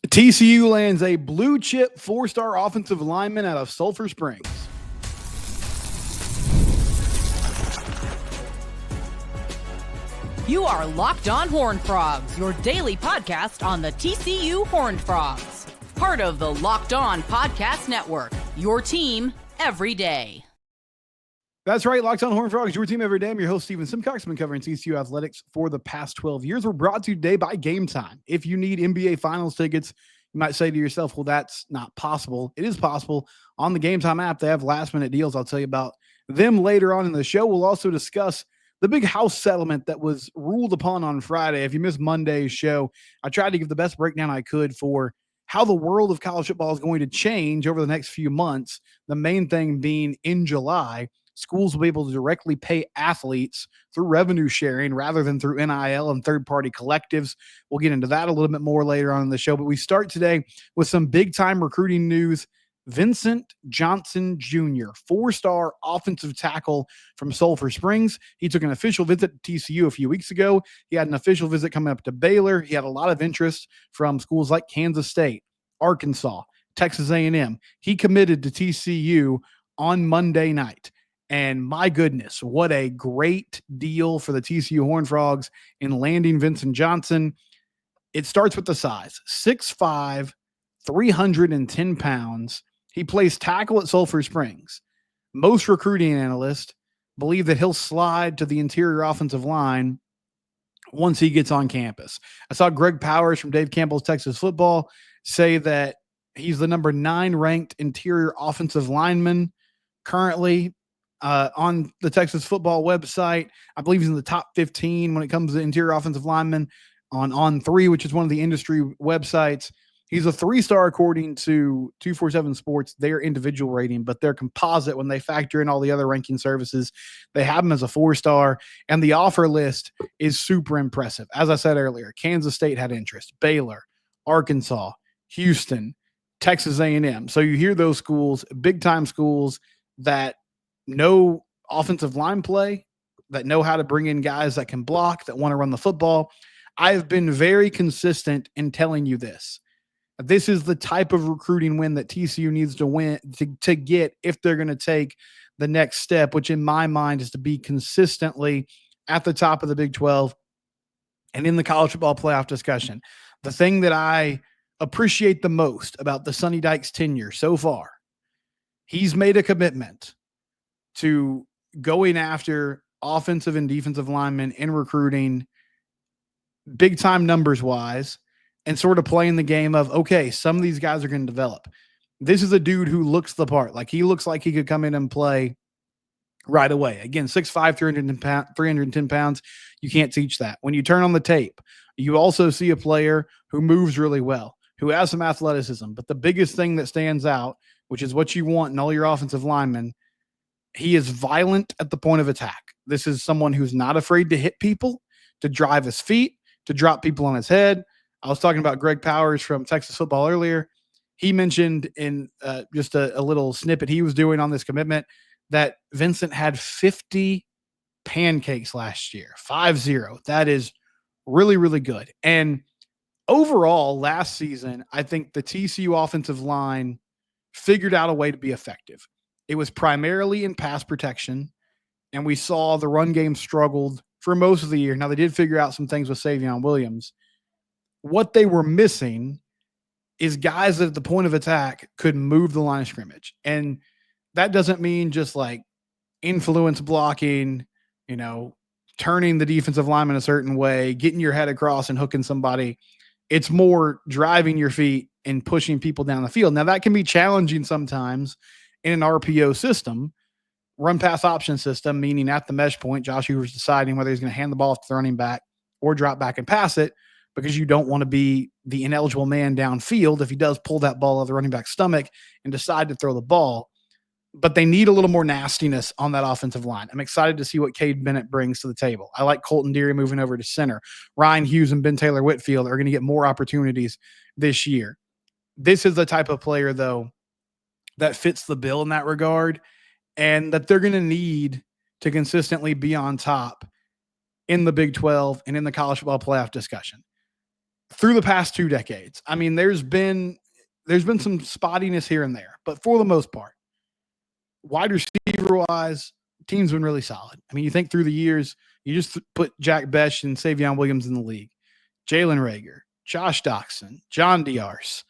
TCU lands a blue chip 4-star offensive lineman out of Sulphur Springs. You are Locked On Horned Frogs, your daily podcast on the TCU Horned Frogs. Part of the Locked On Podcast Network, your team every day. That's right, Locked On Horned Frogs, your team every day. I'm your host, Steven Simcox. I've been covering TCU athletics for the past 12 years. We're brought to you today by Gametime. If you need NBA Finals tickets, you might say to yourself, well, that's not possible. It is possible. On the Gametime app, they have last-minute deals. I'll tell you about them later on in the show. We'll also discuss the big house settlement that was ruled upon on Friday. If you missed Monday's show, I tried to give the best breakdown I could for how the world of college football is going to change over the next few months. The main thing being in July, schools will be able to directly pay athletes through revenue sharing rather than through NIL and third-party collectives. We'll get into that a little bit more later on in the show. But we start today with some big-time recruiting news. Vincent Johnson Jr., 4-star offensive tackle from Sulphur Springs. He took an official visit to TCU a few weeks ago. He had an official visit coming up to Baylor. He had a lot of interest from schools like Kansas State, Arkansas, Texas A&M. He committed to TCU on Monday night. And my goodness, what a great deal for the TCU Horned Frogs in landing Vincent Johnson. It starts with the size, 6'5", 310 pounds. He plays tackle at Sulphur Springs. Most recruiting analysts believe that he'll slide to the interior offensive line once he gets on campus. I saw Greg Powers from Dave Campbell's Texas Football say that he's the number 9 ranked interior offensive lineman currently on the Texas Football website. I believe he's in the top 15 when it comes to interior offensive linemen on On3, which is one of the industry websites. He's a 3-star according to 247 Sports, their individual rating, but their composite, when they factor in all the other ranking services, they have him as a 4-star, and the offer list is super impressive. As I said earlier, Kansas State had interest, Baylor, Arkansas, Houston, Texas A&M. So you hear those schools, big-time schools that know offensive line play, that know how to bring in guys that can block, that want to run the football. I have been very consistent in telling you this. This is the type of recruiting win that TCU needs to win to get if they're going to take the next step, which in my mind is to be consistently at the top of the Big 12 and in the college football playoff discussion. The thing that I appreciate the most about the Sonny Dykes tenure so far, he's made a commitment to going after offensive and defensive linemen in recruiting big time numbers wise, and sort of playing the game of, okay, some of these guys are going to develop. This is a dude who looks the part. Like, he looks like he could come in and play right away. Again, 6'5", 310 pounds. You can't teach that. When you turn on the tape, you also see a player who moves really well, who has some athleticism. But the biggest thing that stands out, which is what you want in all your offensive linemen, he is violent at the point of attack. This is someone who's not afraid to hit people, to drive his feet, to drop people on his head. I was talking about Greg Powers from Texas Football earlier. He mentioned in just a little snippet he was doing on this commitment that Vincent had 50 pancakes last year, 5-0. That is really, really good. And overall, last season, I think the TCU offensive line figured out a way to be effective. It was primarily in pass protection, and we saw the run game struggled for most of the year. Now, they did figure out some things with Savion Williams. What they were missing is guys that at the point of attack could move the line of scrimmage. And that doesn't mean just like influence blocking, turning the defensive lineman a certain way, getting your head across and hooking somebody. It's more driving your feet and pushing people down the field. Now, that can be challenging sometimes in an RPO system, run pass option system, meaning at the mesh point, Josh Hoover's deciding whether he's going to hand the ball off to the running back or drop back and pass it, because you don't want to be the ineligible man downfield if he does pull that ball out of the running back's stomach and decide to throw the ball. But they need a little more nastiness on that offensive line. I'm excited to see what Cade Bennett brings to the table. I like Colton Deary moving over to center. Ryan Hughes and Ben Taylor Whitfield are going to get more opportunities this year. This is the type of player, though, that fits the bill in that regard, and that they're going to need to consistently be on top in the Big 12 and in the college football playoff discussion. through the past 2 decades. I mean, there's been some spottiness here and there, but for the most part, wide receiver wise, team's been really solid. I mean, you think through the years, you just put Jack Besh and Savion Williams in the league, Jalen Rager, Josh Doxson, John Diarse,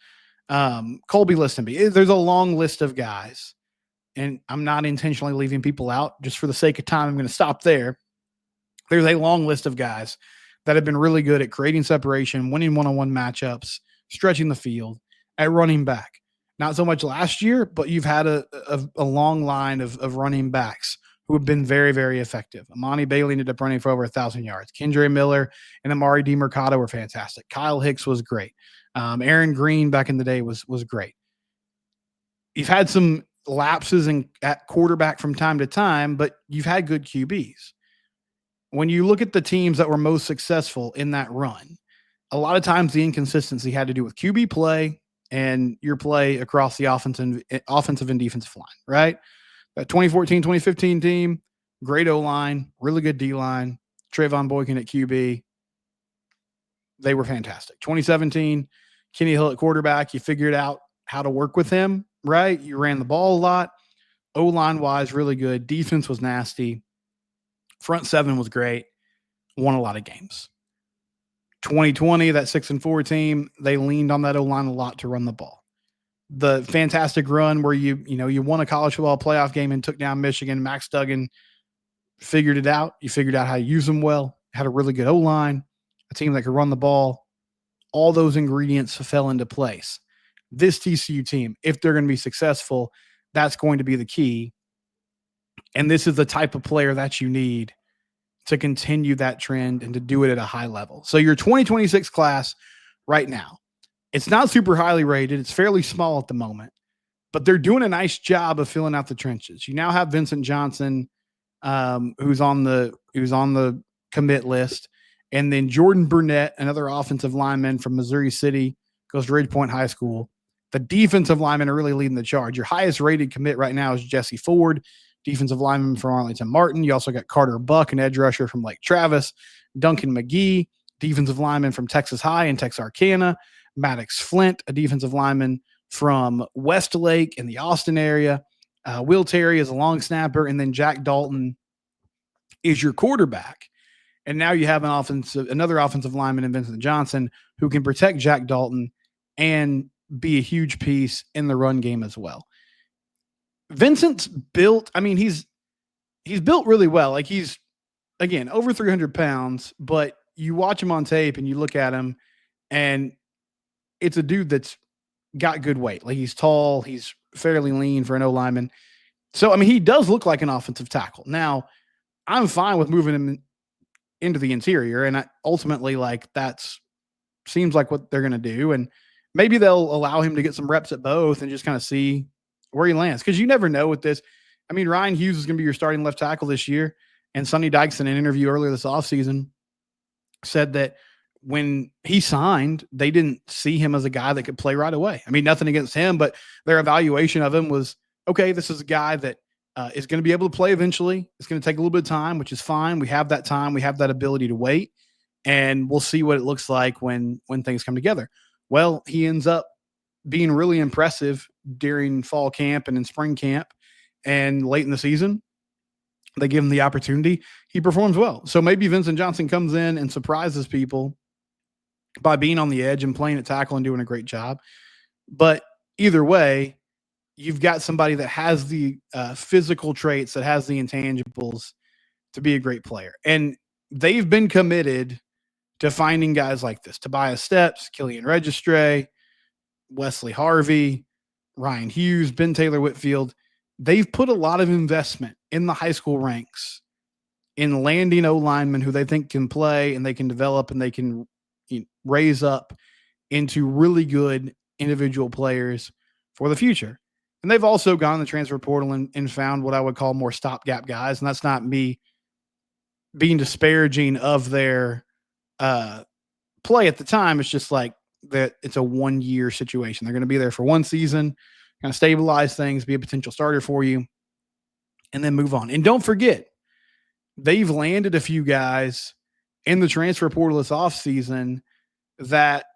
Colby Listenby. There's a long list of guys, and I'm not intentionally leaving people out just for the sake of time. I'm going to stop there. There's a long list of guys that have been really good at creating separation, winning one-on-one matchups, stretching the field, at running back. Not so much last year, but you've had a long line of running backs who have been very, very effective. Amani Bailey ended up running for over 1,000 yards. Kendre Miller and Amari DiMercado were fantastic. Kyle Hicks was great. Aaron Green back in the day was great. You've had some lapses at quarterback from time to time, but you've had good QBs. When you look at the teams that were most successful in that run, a lot of times the inconsistency had to do with QB play and your play across the offensive and defensive line, right? That 2014, 2015 team, great O-line, really good D-line, Trayvon Boykin at QB. They were fantastic. 2017, Kenny Hill at quarterback. You figured out how to work with him, right? You ran the ball a lot. O-line wise, really good. Defense was nasty. Front seven was great. Won a lot of games. 2020, that 6-4 team, they leaned on that O-line a lot to run the ball. The fantastic run where you won a college football playoff game and took down Michigan. Max Duggan figured it out. You figured out how to use them well. Had a really good O-line, a team that could run the ball. All those ingredients fell into place. This TCU team, if they're going to be successful, that's going to be the key. And this is the type of player that you need to continue that trend and to do it at a high level. So your 2026 class right now, it's not super highly rated. It's fairly small at the moment, but they're doing a nice job of filling out the trenches. You now have Vincent Johnson, who's on the commit list, and then Jordan Burnett, another offensive lineman from Missouri City, goes to Ridge Point High School. The defensive linemen are really leading the charge. Your highest rated commit right now is Jesse Ford, defensive lineman from Arlington Martin. You also got Carter Buck, an edge rusher from Lake Travis. Duncan McGee, defensive lineman from Texas High and Texarkana. Maddox Flint, a defensive lineman from Westlake in the Austin area. Will Terry is a long snapper, and then Jack Dalton is your quarterback. And now you have another offensive lineman in Vincent Johnson who can protect Jack Dalton and be a huge piece in the run game as well. Vincent's built, I mean, he's built really well. Like he's, again, over 300 pounds, but you watch him on tape and you look at him and it's a dude that's got good weight. Like he's tall, he's fairly lean for an O-lineman. So, I mean, he does look like an offensive tackle. Now, I'm fine with moving him into the interior, and ultimately, like, that's seems like what they're going to do. And maybe they'll allow him to get some reps at both and just kind of see where he lands. Because you never know with this. I mean, Ryan Hughes is going to be your starting left tackle this year, and Sonny Dykes in an interview earlier this offseason said that when he signed, they didn't see him as a guy that could play right away. I mean, nothing against him, but their evaluation of him was, okay, this is a guy that is going to be able to play eventually. It's going to take a little bit of time, which is fine. We have that time. We have that ability to wait, and we'll see what it looks like when things come together. Well, he ends up being really impressive during fall camp and in spring camp and late in the season. They give him the opportunity. He performs well. So maybe Vincent Johnson comes in and surprises people by being on the edge and playing at tackle and doing a great job. But either way, you've got somebody that has the physical traits, that has the intangibles to be a great player. And they've been committed to finding guys like this. Tobias Steps, Killian Registre, Wesley Harvey, Ryan Hughes, Ben Taylor Whitfield. They've put a lot of investment in the high school ranks in landing O-linemen who they think can play and they can develop and they can raise up into really good individual players for the future. And they've also gone in the transfer portal and found what I would call more stopgap guys. And that's not me being disparaging of their play at the time. It's just like that it's a 1-year situation. They're going to be there for one season, kind of stabilize things, be a potential starter for you, and then move on. And don't forget, they've landed a few guys in the transfer portal this offseason that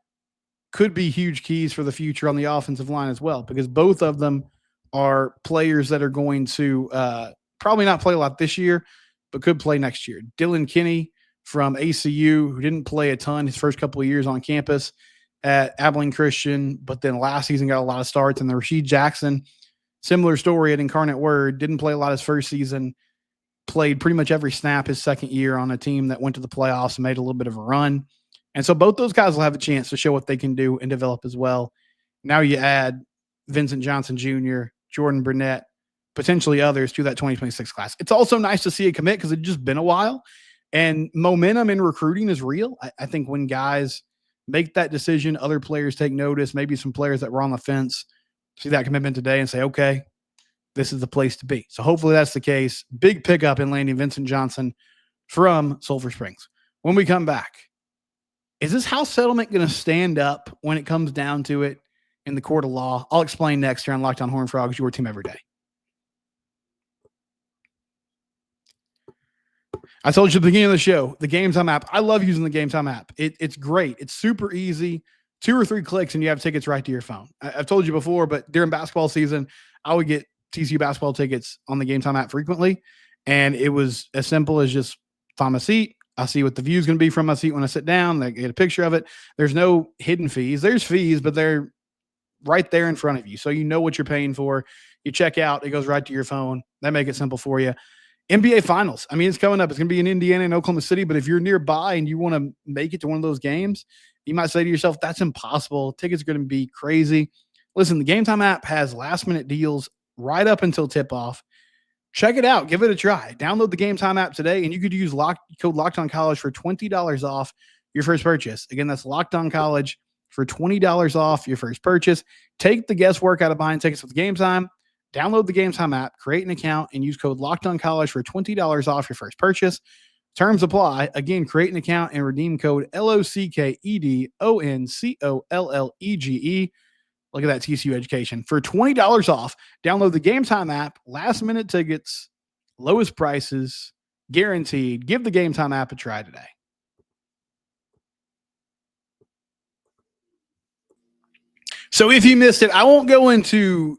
could be huge keys for the future on the offensive line as well, because both of them are players that are going to probably not play a lot this year, but could play next year. Dylan Kinney from ACU, who didn't play a ton his first couple of years on campus at Abilene Christian, but then last season got a lot of starts. And the Rasheed Jackson, similar story at Incarnate Word, didn't play a lot his first season, played pretty much every snap his second year on a team that went to the playoffs and made a little bit of a run. And so both those guys will have a chance to show what they can do and develop as well. Now you add Vincent Johnson Jr., Jordan Burnett, potentially others to that 2026 class. It's also nice to see a commit because it's just been a while, and momentum in recruiting is real. I think when guys make that decision, other players take notice, maybe some players that were on the fence see that commitment today and say, okay, this is the place to be. So hopefully that's the case. Big pickup in landing Vincent Johnson from Sulphur Springs. When we come back, is this house settlement going to stand up when it comes down to it in the court of law? I'll explain next here on Locked On Horned Frogs, your team every day. I told you at the beginning of the show, the Gametime app. I love using the Gametime app. It's great. It's super easy. 2 or 3 clicks and you have tickets right to your phone. I've told you before, but during basketball season, I would get TCU basketball tickets on the Gametime app frequently. And it was as simple as just find my seat. I see what the view is going to be from my seat when I sit down. I get a picture of it. There's no hidden fees. There's fees, but they're right there in front of you. So you know what you're paying for. You check out, it goes right to your phone. They make it simple for you. NBA Finals. I mean, it's coming up. It's going to be in Indiana and Oklahoma City, but if you're nearby and you want to make it to one of those games, you might say to yourself, that's impossible. Tickets are going to be crazy. Listen, the Gametime app has last-minute deals right up until tip-off. Check it out. Give it a try. Download the Gametime app today, and you could use code LOCKEDONCollege for $20 off your first purchase. Again, that's LOCKEDONCollege for $20 off your first purchase. Take the guesswork out of buying tickets with Gametime. Download the Gametime app, create an account, and use code LOCKEDONCollege for $20 off your first purchase. Terms apply. Again, create an account and redeem code LOCKEDONCOLLEGE. Look at that TCU education. For $20 off, download the Gametime app. Last-minute tickets, lowest prices, guaranteed. Give the Gametime app a try today. So if you missed it, I won't go into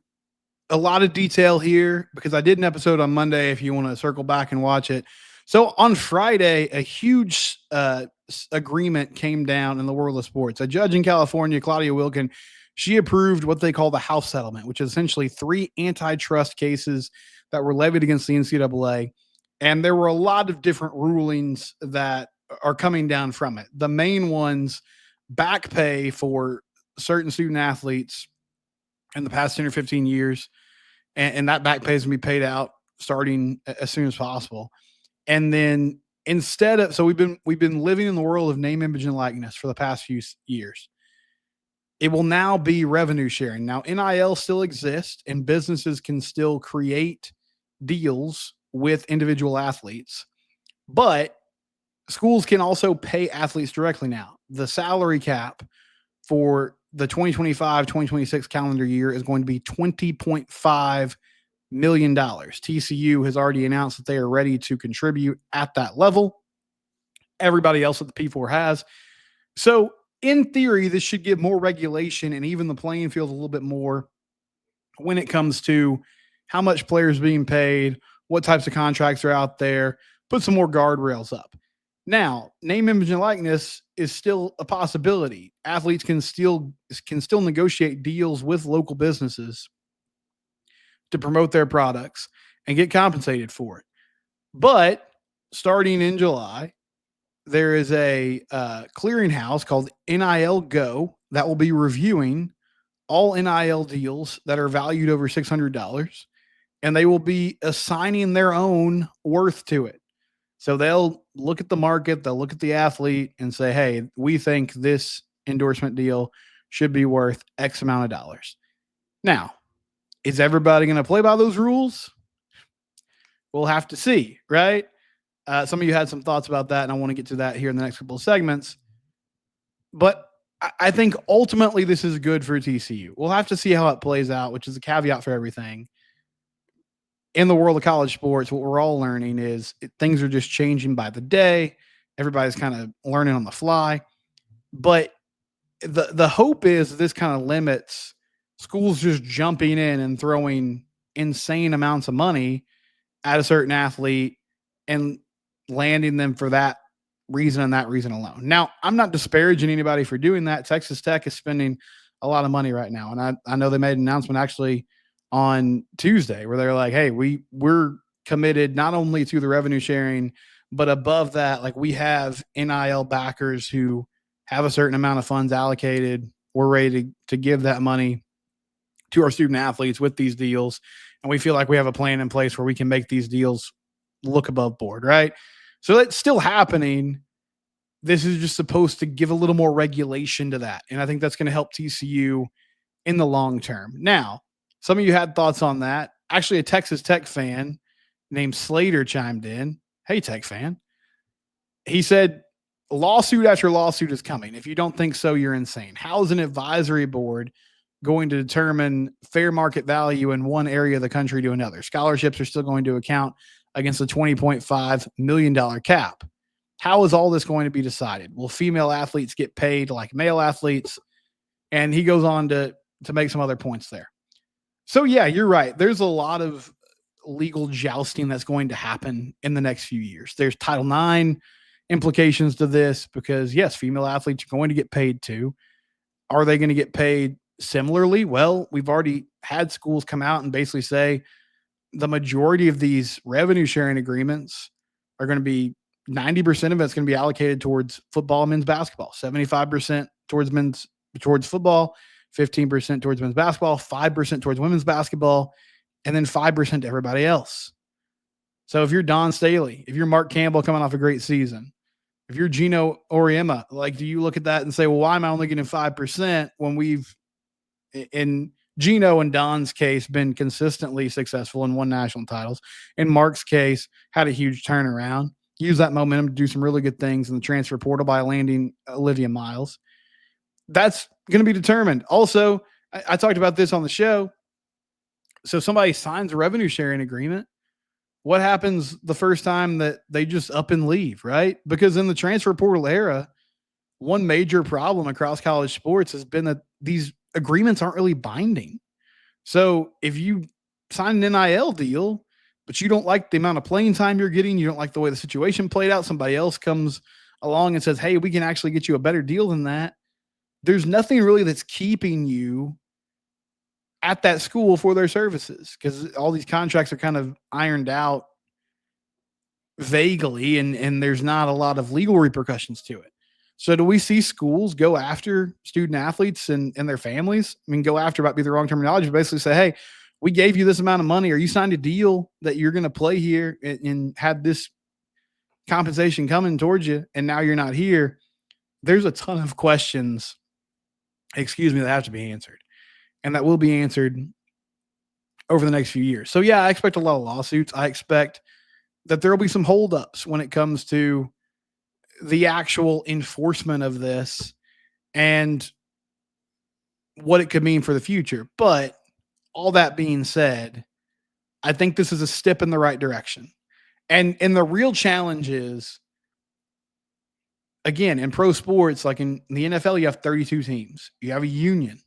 a lot of detail here because I did an episode on Monday if you want to circle back and watch it. So on Friday, a huge agreement came down in the world of sports. A judge in California, Claudia Wilkin, she approved what they call the house settlement, which is essentially 3 antitrust cases that were levied against the NCAA. And there were a lot of different rulings that are coming down from it. The main ones, back pay for certain student athletes in the past 10 or 15 years. And that back pay is going to be paid out starting as soon as possible. And then instead of, so we've been living in the world of name, image, and likeness for the past few years. It will now be revenue sharing. Now, NIL still exists and businesses can still create deals with individual athletes, but schools can also pay athletes directly now. The salary cap for the 2025-2026 calendar year is going to be $20.5 million. TCU has already announced that they are ready to contribute at that level. Everybody else at the P4 has. So in theory, this should give more regulation and even the playing field a little bit more when it comes to how much players being paid, what types of contracts are out there, put some more guardrails up. Now, name, image, and likeness is still a possibility. Athletes can still negotiate deals with local businesses to promote their products and get compensated for it. But starting in July, there is a clearinghouse called NIL Go that will be reviewing all NIL deals that are valued over $600, and they will be assigning their own worth to it. So they'll look at the market, they'll look at the athlete and say, hey, we think this endorsement deal should be worth X amount of dollars. Now, is everybody going to play by those rules? We'll have to see, right? Some of you had some thoughts about that, and I want to get to that here in the next couple of segments. But I think ultimately this is good for TCU. We'll have to see how it plays out, which is a caveat for everything. In the world of college sports, what we're all learning is things are just changing by the day. Everybody's kind of learning on the fly. But the hope is this kind of limits schools just jumping in and throwing insane amounts of money at a certain athlete and landing them for that reason and that reason alone. Now, I'm not disparaging anybody for doing that. Texas Tech is spending a lot of money right now. And I know they made an announcement actually on Tuesday where they're like, hey, we're committed not only to the revenue sharing, but above that, like we have NIL backers who have a certain amount of funds allocated. We're ready to give that money to our student athletes with these deals. And we feel like we have a plan in place where we can make these deals look above board, right? So that's still happening. This is just supposed to give a little more regulation to that. And I think that's going to help TCU in the long term. Now, some of you had thoughts on that. Actually, a Texas Tech fan named Slater chimed in. Hey, Tech fan. He said, lawsuit after lawsuit is coming. If you don't think so, you're insane. How is an advisory board going to determine fair market value in one area of the country to another? Scholarships are still going to account against the $20.5 million cap. How is all this going to be decided? Will female athletes get paid like male athletes? And he goes on to make some other points there. So, yeah, you're right. There's a lot of legal jousting that's going to happen in the next few years. There's Title IX implications to this because, yes, female athletes are going to get paid too. Are they going to get paid similarly? Well, we've already had schools come out and basically say the majority of these revenue sharing agreements are going to be 90% of it's going to be allocated towards football and men's basketball, 75% towards football, 15% towards men's basketball, 5% towards women's basketball, and then 5% to everybody else. So if you're Don Staley, if you're Mark Campbell coming off a great season, if you're Gino Auriemma, like, do you look at that and say, well, why am I only getting 5% when we've, in Gino and Don's case, been consistently successful and won national titles? In Mark's case, had a huge turnaround, use that momentum to do some really good things in the transfer portal by landing Olivia Miles. That's going to be determined. Also, I talked about this on the show. So somebody signs a revenue sharing agreement. What happens the first time that they just up and leave, right? Because in the transfer portal era, one major problem across college sports has been that these agreements aren't really binding. So if you sign an NIL deal, but you don't like the amount of playing time you're getting, you don't like the way the situation played out, somebody else comes along and says, hey, we can actually get you a better deal than that. There's nothing really that's keeping you at that school for their services because all these contracts are kind of ironed out vaguely and there's not a lot of legal repercussions to it. So do we see schools go after student athletes and their families? I mean, go after might be the wrong terminology, but basically say, hey, we gave you this amount of money or you signed a deal that you're going to play here and had this compensation coming towards you and now you're not here. There's a ton of questions, that have to be answered. And that will be answered over the next few years. So, yeah, I expect a lot of lawsuits. I expect that there will be some holdups when it comes to the actual enforcement of this and what it could mean for the future. But all that being said, I think this is a step in the right direction. And the real challenge is, again, in pro sports, like in the NFL, you have 32 teams. You have a union.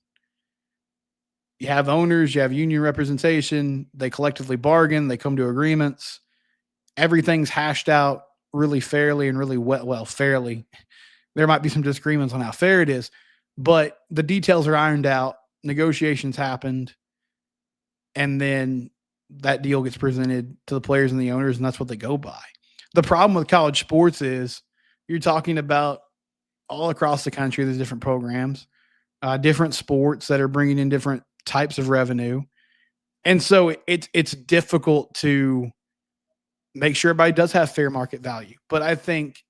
You have owners, you have union representation. They collectively bargain. They come to agreements. Everything's hashed out really fairly and really well, fairly. There might be some disagreements on how fair it is, but the details are ironed out. Negotiations happened. And then that deal gets presented to the players and the owners, and that's what they go by. The problem with college sports is you're talking about all across the country, there's different programs, different sports that are bringing in different types of revenue. And so it's difficult to make sure everybody does have fair market value. But I think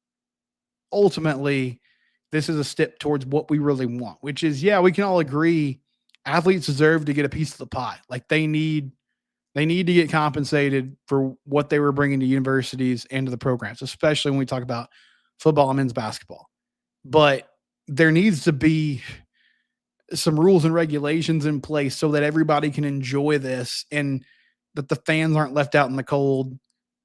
ultimately this is a step towards what we really want, which is, yeah, we can all agree athletes deserve to get a piece of the pie. Like they need to get compensated for what they were bringing to universities and to the programs, especially when we talk about football and men's basketball. But there needs to be some rules and regulations in place so that everybody can enjoy this and that the fans aren't left out in the cold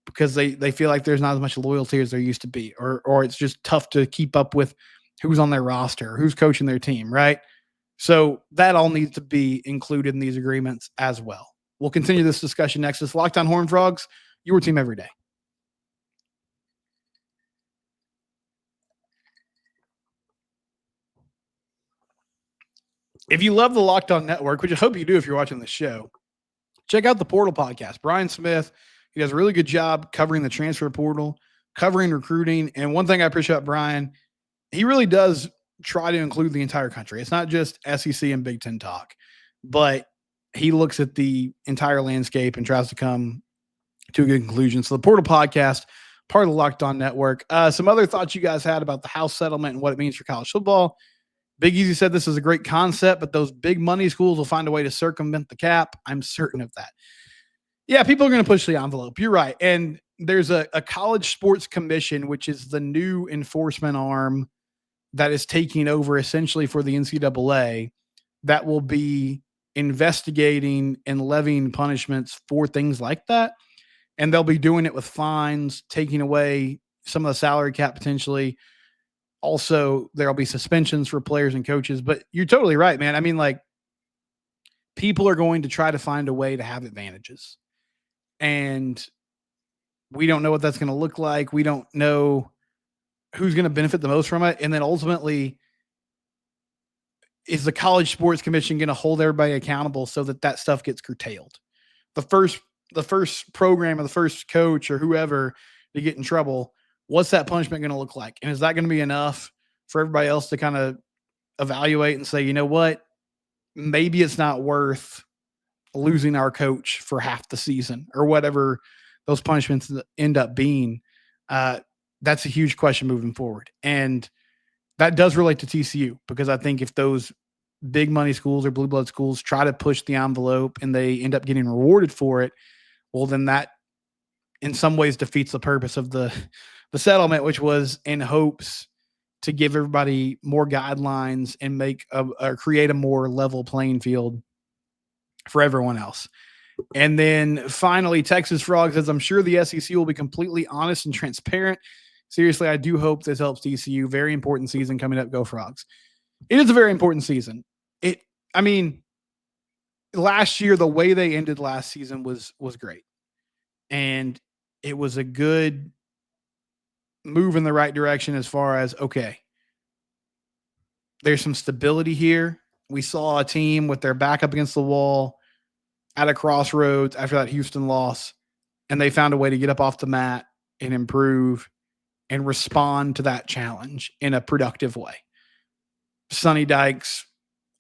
because they feel like there's not as much loyalty as there used to be, or it's just tough to keep up with who's on their roster, who's coaching their team, right? So that all needs to be included in these agreements as well. We'll continue this discussion next. It's Locked On Horned Frogs, your team every day. If you love the Locked On Network, which I hope you do if you're watching the show, check out the Portal podcast. Brian Smith, he does a really good job covering the transfer portal, covering recruiting. And one thing I appreciate about Brian, he really does try to include the entire country. It's not just SEC and Big Ten talk, but he looks at the entire landscape and tries to come to a good conclusion. So the Portal podcast, part of the Locked On Network. Some other thoughts you guys had about the House settlement and what it means for college football. Big Easy said this is a great concept, but those big money schools will find a way to circumvent the cap. I'm certain of that. Yeah, people are going to push the envelope. You're right. And there's a college sports commission, which is the new enforcement arm that is taking over essentially for the NCAA, that will be investigating and levying punishments for things like that. And they'll be doing it with fines, taking away some of the salary cap potentially. Also, there'll be suspensions for players and coaches. But you're totally right, man. I mean, like, people are going to try to find a way to have advantages. And we don't know what that's going to look like. We don't know who's going to benefit the most from it. And then ultimately, is the College Sports Commission going to hold everybody accountable so that that stuff gets curtailed? The first program or the first coach or whoever to get in trouble, what's that punishment going to look like? And is that going to be enough for everybody else to kind of evaluate and say, you know what, maybe it's not worth losing our coach for half the season or whatever those punishments end up being? That's a huge question moving forward. And that does relate to TCU, because I think if those big money schools or blue blood schools try to push the envelope and they end up getting rewarded for it, well, then that in some ways defeats the purpose of the settlement, which was in hopes to give everybody more guidelines and create a more level playing field for everyone else. And then finally, Texas Frog says, I'm sure the SEC will be completely honest and transparent. Seriously, I do hope this helps TCU. Very important season coming up. Go Frogs. It is a very important season. Last year, the way they ended last season was great. And it was a good move in the right direction as far as, okay, there's some stability here. We saw a team with their back up against the wall at a crossroads after that Houston loss, and they found a way to get up off the mat and improve and respond to that challenge in a productive way. Sonny Dykes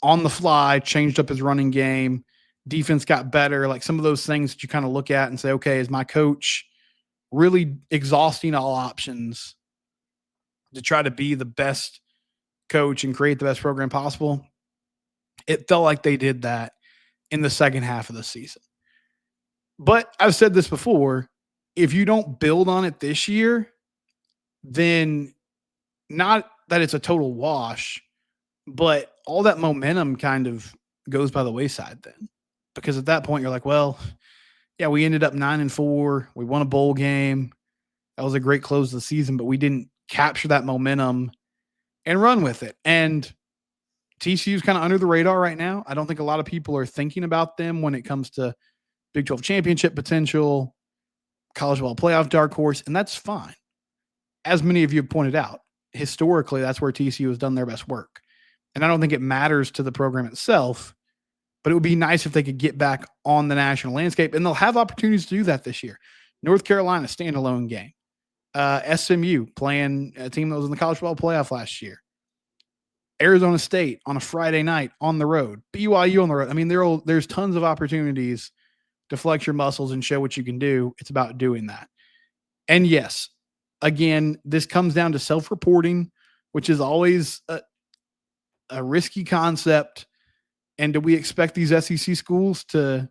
on the fly changed up his running game. Defense got better. Like some of those things that you kind of look at and say, okay, is my coach really exhausting all options to try to be the best coach and create the best program possible? It felt like they did that in the second half of the season. But I've said this before, if you don't build on it this year, then not that it's a total wash, but all that momentum kind of goes by the wayside then. Because at that point you're like, well, yeah, we ended up 9-4. We won a bowl game. That was a great close of the season, but we didn't capture that momentum and run with it. And TCU is kind of under the radar right now. I don't think a lot of people are thinking about them when it comes to Big 12 championship potential, college ball playoff dark horse, and that's fine. As many of you have pointed out, historically, that's where TCU has done their best work. And I don't think it matters to the program itself, but it would be nice if they could get back on the national landscape, and they'll have opportunities to do that this year. North Carolina, standalone game. SMU playing a team that was in the college football playoff last year. Arizona State on a Friday night on the road. BYU on the road. I mean, there's tons of opportunities to flex your muscles and show what you can do. It's about doing that. And yes, again, this comes down to self-reporting, which is always a risky concept. And do we expect these SEC schools to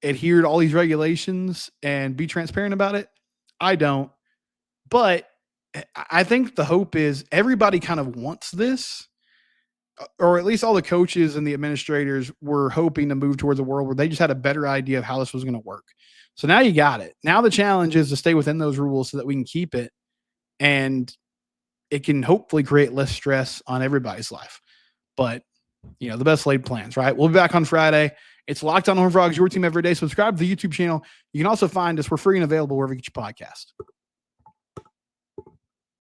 adhere to all these regulations and be transparent about it? I don't. But I think the hope is everybody kind of wants this, or at least all the coaches and the administrators were hoping to move towards a world where they just had a better idea of how this was going to work. So now you got it. Now the challenge is to stay within those rules so that we can keep it. And it can hopefully create less stress on everybody's life. But, the best laid plans, right? We'll be back on Friday. It's Locked On Horned Frogs, your team every day. Subscribe to the YouTube channel. You can also find us. We're free and available wherever you get your podcast.